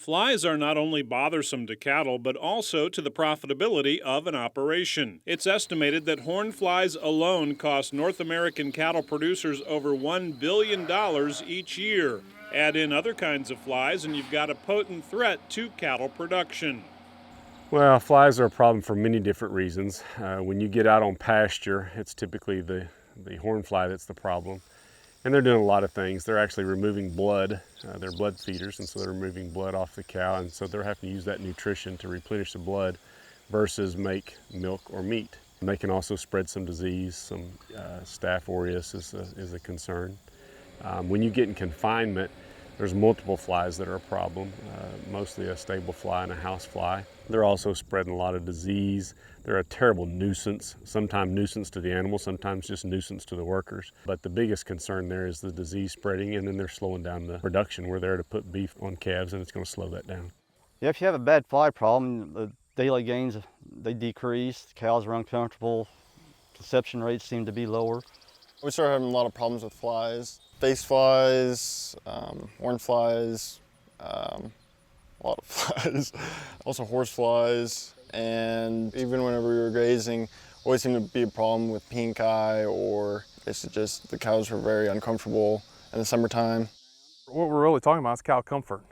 Flies are not only bothersome to cattle, but also to the profitability of an operation. It's estimated that horn flies alone cost North American cattle producers over $1 billion each year. Add in other kinds of flies and you've got a potent threat to cattle production. Well, flies are a problem for many different reasons. When you get out on pasture, it's typically the horn fly that's the problem. And they're doing a lot of things. They're actually removing blood. They're blood feeders, and so they're removing blood off the cow, and so they're having to use that nutrition to replenish the blood versus make milk or meat. And they can also spread some disease. Some Staph aureus is a concern. When you get in confinement, there's multiple flies that are a problem, mostly a stable fly and a house fly. They're also spreading a lot of disease. They're a terrible nuisance, sometimes nuisance to the animals, sometimes just nuisance to the workers. But the biggest concern there is the disease spreading, and then they're slowing down the production. We're there to put beef on calves, and it's going to slow that down. Yeah, if you have a bad fly problem, the daily gains, they decrease, the cows are uncomfortable, conception rates seem to be lower. We started having a lot of problems with flies. Face flies, horn flies, a lot of flies, also horse flies, and even whenever we were grazing, always seemed to be a problem with pink eye, or it's just the cows were very uncomfortable in the summertime. What we're really talking about is cow comfort.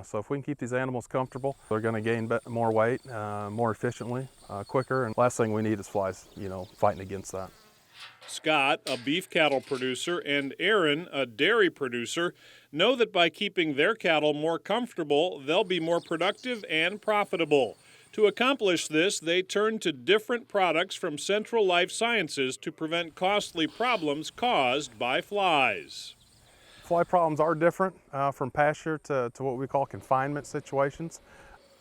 So if we can keep these animals comfortable, they're going to gain more weight, more efficiently, quicker, and last thing we need is flies, fighting against that. Scott, a beef cattle producer, and Aaron, a dairy producer, know that by keeping their cattle more comfortable, they'll be more productive and profitable. To accomplish this, they turn to different products from Central Life Sciences to prevent costly problems caused by flies. Fly problems are different from pasture to what we call confinement situations.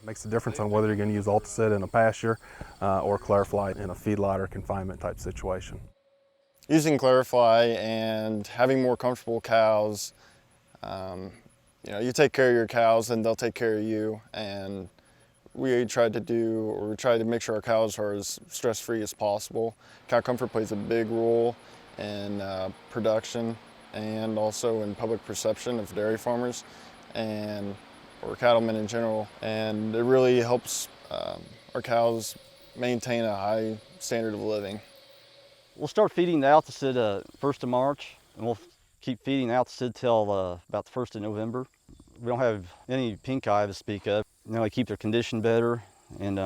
It makes a difference on whether you're going to use Alticid in a pasture or ClariFly in a feedlot or confinement type situation. Using ClariFly and having more comfortable cows, you take care of your cows and they'll take care of you. And we try to make sure our cows are as stress-free as possible. Cow comfort plays a big role in production and also in public perception of dairy farmers or cattlemen in general. And it really helps our cows maintain a high standard of living. We'll start feeding the Alticid 1st of March, and we'll keep feeding the Alticid till about the 1st of November. We don't have any pink eye to speak of. They keep their condition better, and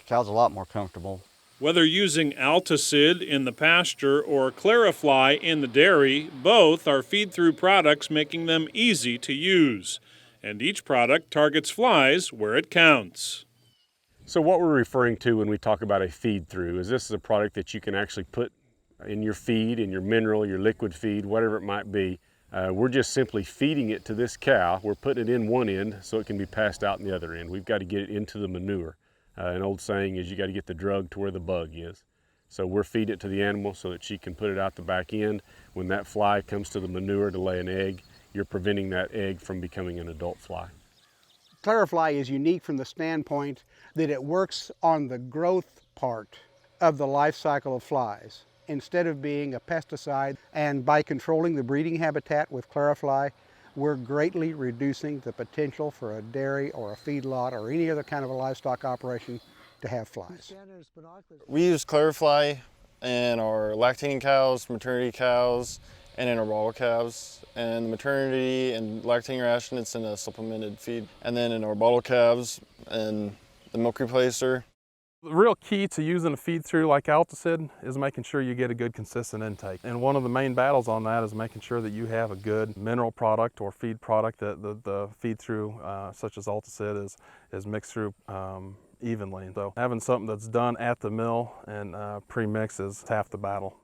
cows are a lot more comfortable. Whether using Alticid in the pasture or ClariFly in the dairy, both are feed-through products, making them easy to use. And each product targets flies where it counts. So what we're referring to when we talk about a feed-through is this is a product that you can actually put in your feed, in your mineral, your liquid feed, whatever it might be. We're just simply feeding it to this cow. We're putting it in one end so it can be passed out in the other end. We've got to get it into the manure. An old saying is you got to get the drug to where the bug is. So we're feeding it to the animal so that she can put it out the back end. When that fly comes to the manure to lay an egg, you're preventing that egg from becoming an adult fly. ClariFly is unique from the standpoint that it works on the growth part of the life cycle of flies, instead of being a pesticide. And by controlling the breeding habitat with ClariFly, we're greatly reducing the potential for a dairy or a feedlot or any other kind of a livestock operation to have flies. We use ClariFly in our lactating cows, maternity cows, and in our bottle calves. And the maternity and lactating ration, it's in a supplemented feed. And then in our bottle calves and the milk replacer. The real key to using a feed-through like Alticid is making sure you get a good consistent intake. And one of the main battles on that is making sure that you have a good mineral product or feed product that the feed-through, such as Alticid, is mixed through evenly. So having something that's done at the mill and pre-mix is half the battle.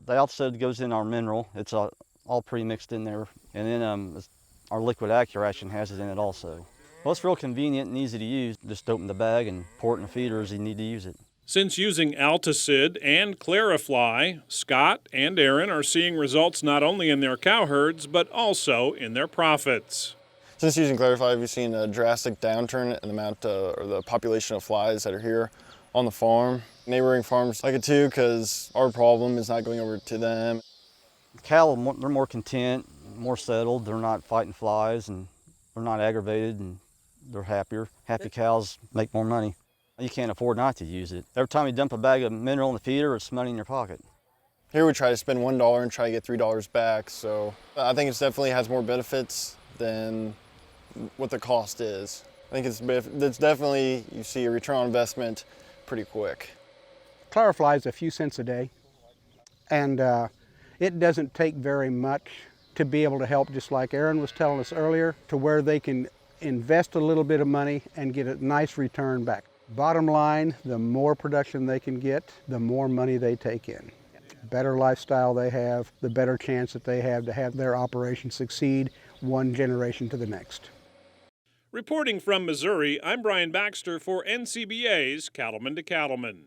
The Alticid goes in our mineral. It's all pre-mixed in there. And then our liquid Accuration has it in it also. Well, it's real convenient and easy to use. Just open the bag and pour it in the feeder as you need to use it. Since using Alticid and ClariFly, Scott and Aaron are seeing results not only in their cow herds, but also in their profits. Since using ClariFly, we've seen a drastic downturn in the amount or the population of flies that are here on the farm. Neighboring farms like it too, because our problem is not going over to them. Cattle, they're more content, more settled. They're not fighting flies, and they're not aggravated, and They're happier. Happy cows make more money. You can't afford not to use it. Every time you dump a bag of mineral in the feeder, it's money in your pocket. Here we try to spend $1 and try to get $3 back, so I think it definitely has more benefits than what the cost is. I think it's definitely, you see a return on investment pretty quick. ClariFly is a few cents a day, and it doesn't take very much to be able to help, just like Aaron was telling us earlier, to where they can invest a little bit of money and get a nice return back. Bottom line, the more production they can get, the more money they take in. Better lifestyle they have, the better chance that they have to have their operation succeed one generation to the next. Reporting from Missouri, I'm Brian Baxter for NCBA's Cattlemen to Cattlemen.